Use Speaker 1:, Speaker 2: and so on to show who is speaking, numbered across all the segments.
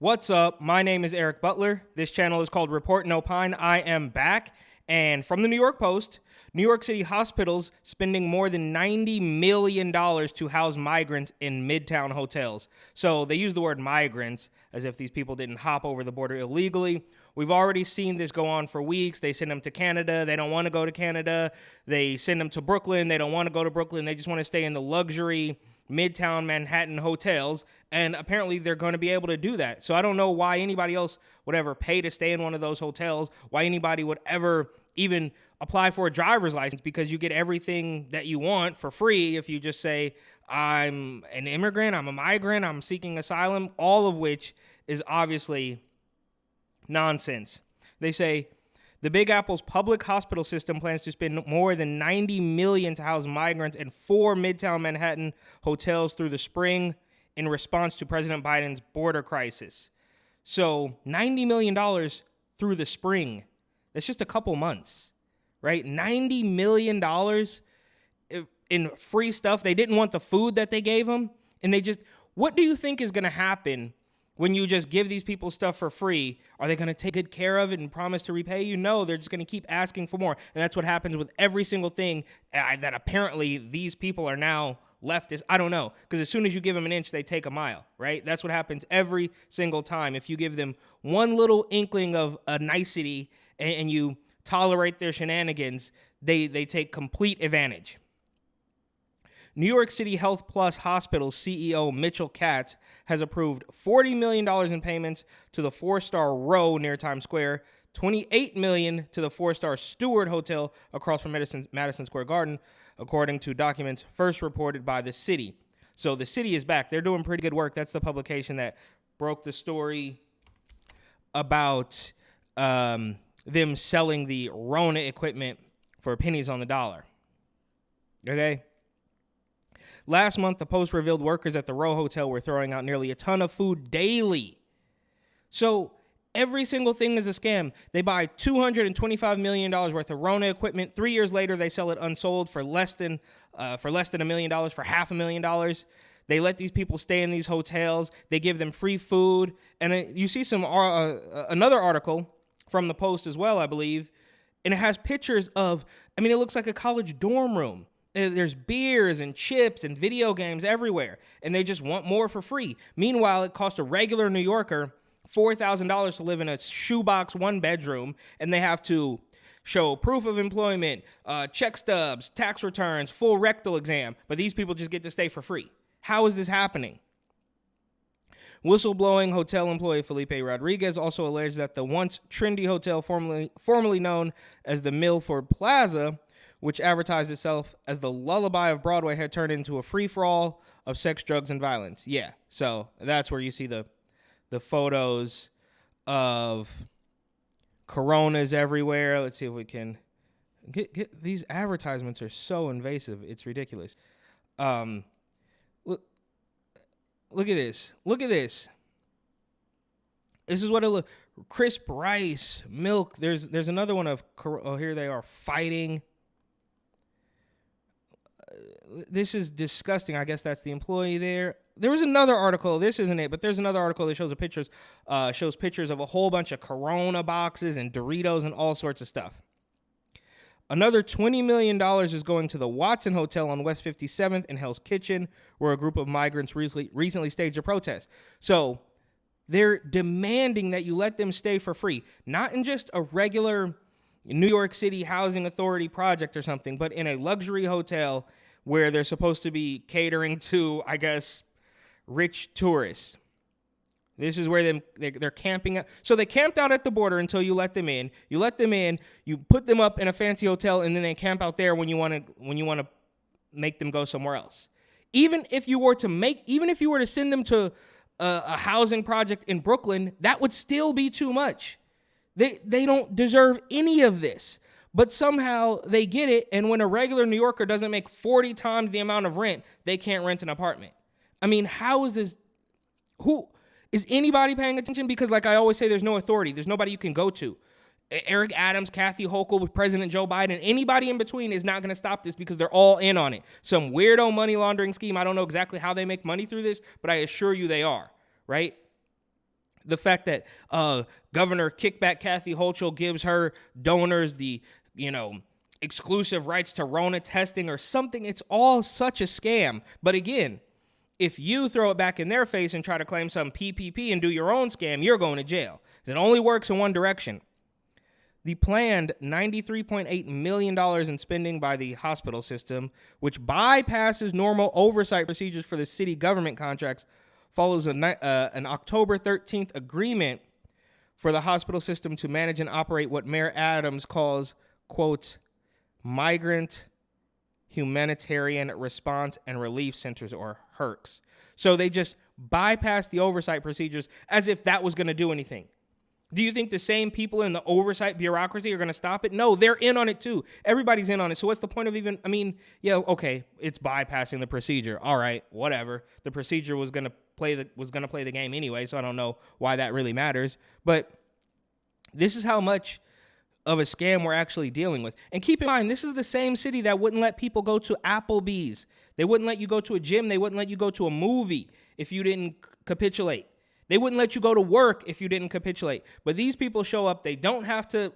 Speaker 1: What's up? My name is Eric Butler. This channel is called Report and Opine. I am back. And from the New York Post, New York City hospitals spending more than $90 million to house migrants in midtown hotels. So they use the word migrants as if these people didn't hop over the border illegally. We've already seen this go on for weeks. They send them to Canada. They don't want to go to Canada. They send them to Brooklyn. They don't want to go to Brooklyn. They just want to stay in the luxury midtown Manhattan hotels, and apparently they're going to be able to do that. So I don't know why anybody else would ever pay to stay in one of those hotels, why anybody would ever even apply for a driver's license, because you get everything that you want for free if you just say, I'm an immigrant, I'm a migrant, I'm seeking asylum, all of which is obviously nonsense. They say, the Big Apple's public hospital system plans to spend more than $90 million to house migrants in 4 Midtown Manhattan hotels through the spring in response to President Biden's border crisis. So $90 million through the spring. That's just a couple months, right? $90 million in free stuff. They didn't want the food that they gave them. And what do you think is going to happen when you just give these people stuff for free? Are they going to take good care of it and promise to repay you? No, they're just going to keep asking for more. And that's what happens with every single thing that apparently these people are now leftists. I don't know. Because as soon as you give them an inch, they take a mile, right? That's what happens every single time. If you give them one little inkling of a nicety and you tolerate their shenanigans, they take complete advantage. New York City Health Plus Hospital's CEO Mitchell Katz has approved $40 million in payments to the 4-star Row near Times Square, $28 million to the 4-star Stewart Hotel across from Madison Square Garden, according to documents first reported by the city. So the city is back. They're doing pretty good work. That's the publication that broke the story about them selling the Rona equipment for pennies on the dollar. Okay? Last month, the Post revealed workers at the Row Hotel were throwing out nearly a ton of food daily. So every single thing is a scam. They buy $225 million worth of Rona equipment. 3 years later, they sell it unsold for less than $1 million, for $500,000. They let these people stay in these hotels. They give them free food. And you see another article from the Post as well, I believe, and it has pictures of, it looks like a college dorm room. There's beers and chips and video games everywhere, and they just want more for free. Meanwhile, it costs a regular New Yorker $4,000 to live in a shoebox 1-bedroom, and they have to show proof of employment, check stubs, tax returns, full rectal exam, but these people just get to stay for free. How is this happening? Whistleblowing hotel employee Felipe Rodriguez also alleged that the once trendy hotel formerly known as the Milford Plaza, which advertised itself as the lullaby of Broadway, had turned into a free-for-all of sex, drugs, and violence. Yeah, so that's where you see the photos of Coronas everywhere. Let's see if we can get these advertisements are so invasive. It's ridiculous. Look at this. Look at this. This is what it looks. Crisp rice, milk. There's another one of. Oh, here they are fighting. This is disgusting. I guess that's the employee there. There was another article. This isn't it, but there's another article that shows pictures of a whole bunch of Corona boxes and Doritos and all sorts of stuff. Another $20 million is going to the Watson Hotel on West 57th and Hell's Kitchen, where a group of migrants recently staged a protest. So they're demanding that you let them stay for free, not in just a regular New York City Housing Authority project or something, but in a luxury hotel where they're supposed to be catering to, I guess, rich tourists. This is where they're camping out. So they camped out at the border until you let them in. You let them in, you put them up in a fancy hotel, and then they camp out there when you want to make them go somewhere else. Even if you were to send them to a housing project in Brooklyn, that would still be too much. They don't deserve any of this, but somehow they get it, and when a regular New Yorker doesn't make 40 times the amount of rent, they can't rent an apartment. How is this? Who is anybody paying attention? Because like I always say, there's no authority. There's nobody you can go to. Eric Adams, Kathy Hochul with President Joe Biden, anybody in between is not going to stop this because they're all in on it. Some weirdo money laundering scheme. I don't know exactly how they make money through this, but I assure you they are, right? The fact that Governor Kickback Kathy Hochul gives her donors the, exclusive rights to Rona testing or something. It's all such a scam. But again, if you throw it back in their face and try to claim some PPP and do your own scam, you're going to jail. It only works in one direction. The planned $93.8 million in spending by the hospital system, which bypasses normal oversight procedures for the city government contracts, follows an October 13th agreement for the hospital system to manage and operate what Mayor Adams calls, quote, Migrant Humanitarian Response and Relief Centers, or HERCs. So they just bypassed the oversight procedures as if that was going to do anything. Do you think the same people in the oversight bureaucracy are going to stop it? No, they're in on it too. Everybody's in on it. So what's the point of okay, it's bypassing the procedure. All right, whatever. The procedure was going to play the game anyway, so I don't know why that really matters. But this is how much of a scam we're actually dealing with. And keep in mind, this is the same city that wouldn't let people go to Applebee's. They wouldn't let you go to a gym. They wouldn't let you go to a movie if you didn't capitulate. They wouldn't let you go to work if you didn't capitulate. But these people show up. They don't have to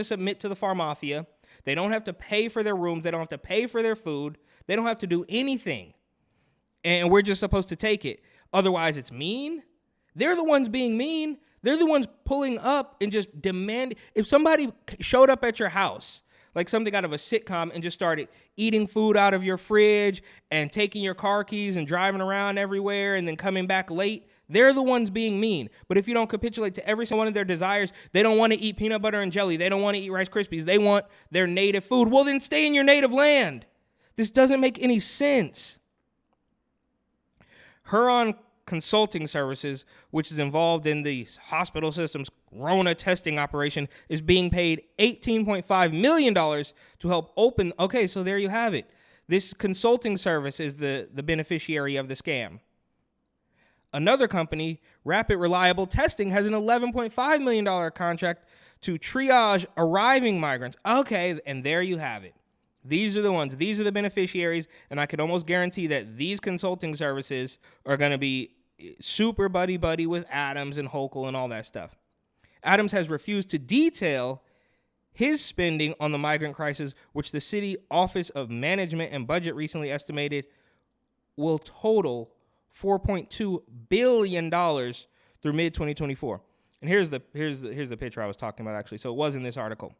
Speaker 1: submit to the pharmafia. They don't have to pay for their rooms. They don't have to pay for their food. They don't have to do anything. And we're just supposed to take it. Otherwise, it's mean. They're the ones being mean. They're the ones pulling up and just demand. If somebody showed up at your house, like something out of a sitcom, and just started eating food out of your fridge and taking your car keys and driving around everywhere and then coming back late, they're the ones being mean. But if you don't capitulate to every single one of their desires, they don't want to eat peanut butter and jelly. They don't want to eat Rice Krispies. They want their native food. Well, then stay in your native land. This doesn't make any sense. Huron Consulting Services, which is involved in the hospital system's Rona testing operation, is being paid $18.5 million to help open. Okay, so there you have it. This consulting service is the beneficiary of the scam. Another company, Rapid Reliable Testing, has an $11.5 million contract to triage arriving migrants. Okay, and there you have it. These are the ones. These are the beneficiaries, and I can almost guarantee that these consulting services are going to be super buddy-buddy with Adams and Hochul and all that stuff. Adams has refused to detail his spending on the migrant crisis, which the City Office of Management and Budget recently estimated will total $4.2 billion through mid-2024. And here's the picture I was talking about, actually. So it was in this article.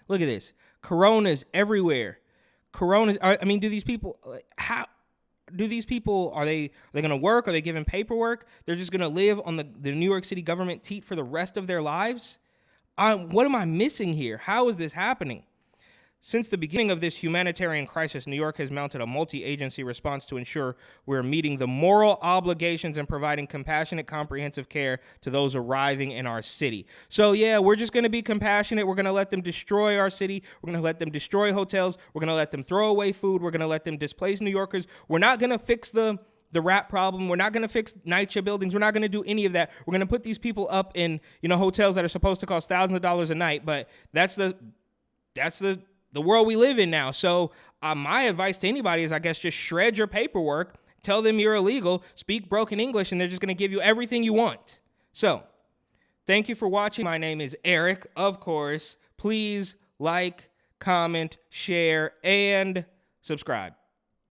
Speaker 1: Look at this. Coronas everywhere. Do these people, are they going to work? Are they given paperwork? They're just going to live on the New York City government teat for the rest of their lives? What am I missing here? How is this happening? Since the beginning of this humanitarian crisis, New York has mounted a multi-agency response to ensure we're meeting the moral obligations and providing compassionate, comprehensive care to those arriving in our city. So yeah, we're just going to be compassionate. We're going to let them destroy our city. We're going to let them destroy hotels. We're going to let them throw away food. We're going to let them displace New Yorkers. We're not going to fix the rat problem. We're not going to fix NYCHA buildings. We're not going to do any of that. We're going to put these people up in, hotels that are supposed to cost thousands of dollars a night. But that's the world we live in now. So my advice to anybody is, I guess, just shred your paperwork, tell them you're illegal, speak broken English, and they're just going to give you everything you want. So thank you for watching. My name is Eric, of course. Please like, comment, share, and subscribe.